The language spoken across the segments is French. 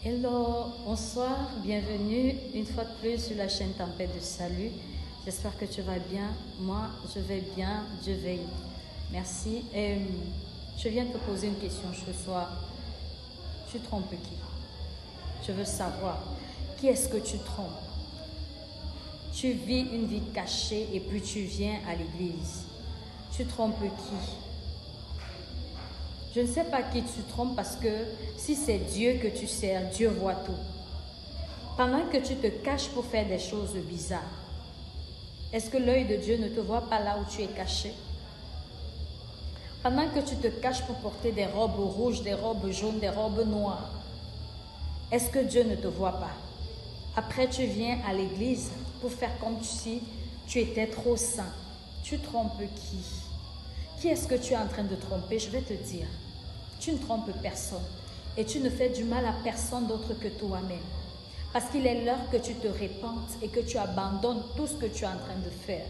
Hello, bonsoir, bienvenue une fois de plus sur la chaîne Tempête de Salut. J'espère que tu vas bien. Moi, je vais bien, Dieu veille. Merci. Je viens te poser une question ce soir. Tu trompes qui? Je veux savoir, qui est-ce que tu trompes? Tu vis une vie cachée et puis tu viens à l'église. Tu trompes qui? Je ne sais pas qui tu trompes parce que si c'est Dieu que tu sers, Dieu voit tout. Pendant que tu te caches pour faire des choses bizarres, est-ce que l'œil de Dieu ne te voit pas là où tu es caché? Pendant que tu te caches pour porter des robes rouges, des robes jaunes, des robes noires, est-ce que Dieu ne te voit pas? Après, tu viens à l'église pour faire comme si tu étais trop saint. Tu trompes qui? Qui est-ce que tu es en train de tromper? Je vais te dire, tu ne trompes personne et tu ne fais du mal à personne d'autre que toi-même. Parce qu'il est l'heure que tu te repentes et que tu abandonnes tout ce que tu es en train de faire.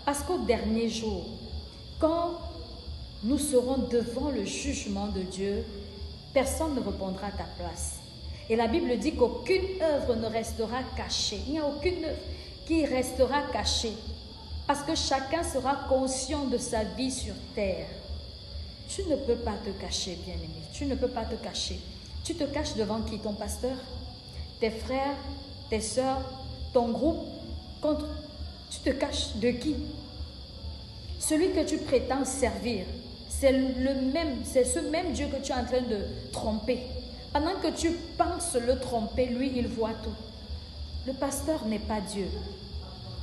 Parce qu'au dernier jour, quand nous serons devant le jugement de Dieu, personne ne répondra à ta place. Et la Bible dit qu'aucune œuvre ne restera cachée. Il n'y a aucune œuvre qui restera cachée. Parce que chacun sera conscient de sa vie sur terre. Tu ne peux pas te cacher, bien-aimé. Tu ne peux pas te cacher. Tu te caches devant qui? Ton pasteur? Tes frères? Tes soeurs? Ton groupe? Tu te caches de qui? Celui que tu prétends servir, c'est ce même Dieu que tu es en train de tromper. Pendant que tu penses le tromper, lui, il voit tout. Le pasteur n'est pas Dieu.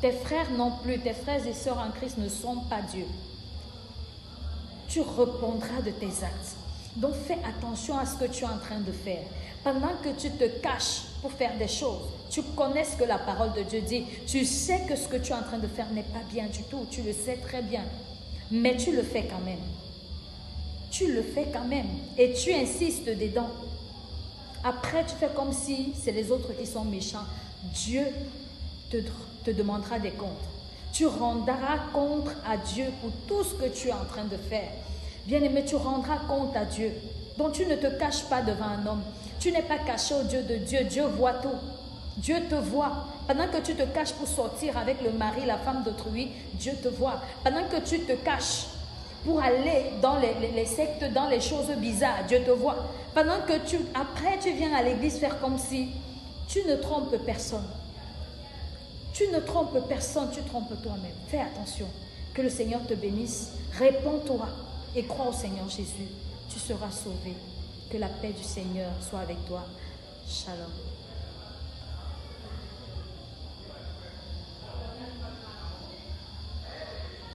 Tes frères non plus, tes frères et sœurs en Christ ne sont pas Dieu. Tu répondras de tes actes. Donc fais attention à ce que tu es en train de faire. Pendant que tu te caches pour faire des choses, tu connais ce que la parole de Dieu dit. Tu sais que ce que tu es en train de faire n'est pas bien du tout. Tu le sais très bien. Mais tu le fais quand même. Tu le fais quand même. Et tu insistes dedans. Après, tu fais comme si c'est les autres qui sont méchants. Dieu te demandera des comptes. Tu rendras compte à Dieu pour tout ce que tu es en train de faire. Bien-aimé, tu rendras compte à Dieu. Donc tu ne te caches pas devant un homme. Tu n'es pas caché au Dieu de Dieu. Dieu voit tout. Dieu te voit. Pendant que tu te caches pour sortir avec le mari, la femme d'autrui, Dieu te voit. Pendant que tu te caches pour aller dans les sectes, dans les choses bizarres, Dieu te voit. Pendant que après tu viens à l'église faire comme si tu ne trompes personne. Tu ne trompes personne, tu trompes toi-même. Fais attention. Que le Seigneur te bénisse. Réponds-toi et crois au Seigneur Jésus. Tu seras sauvé. Que la paix du Seigneur soit avec toi. Shalom.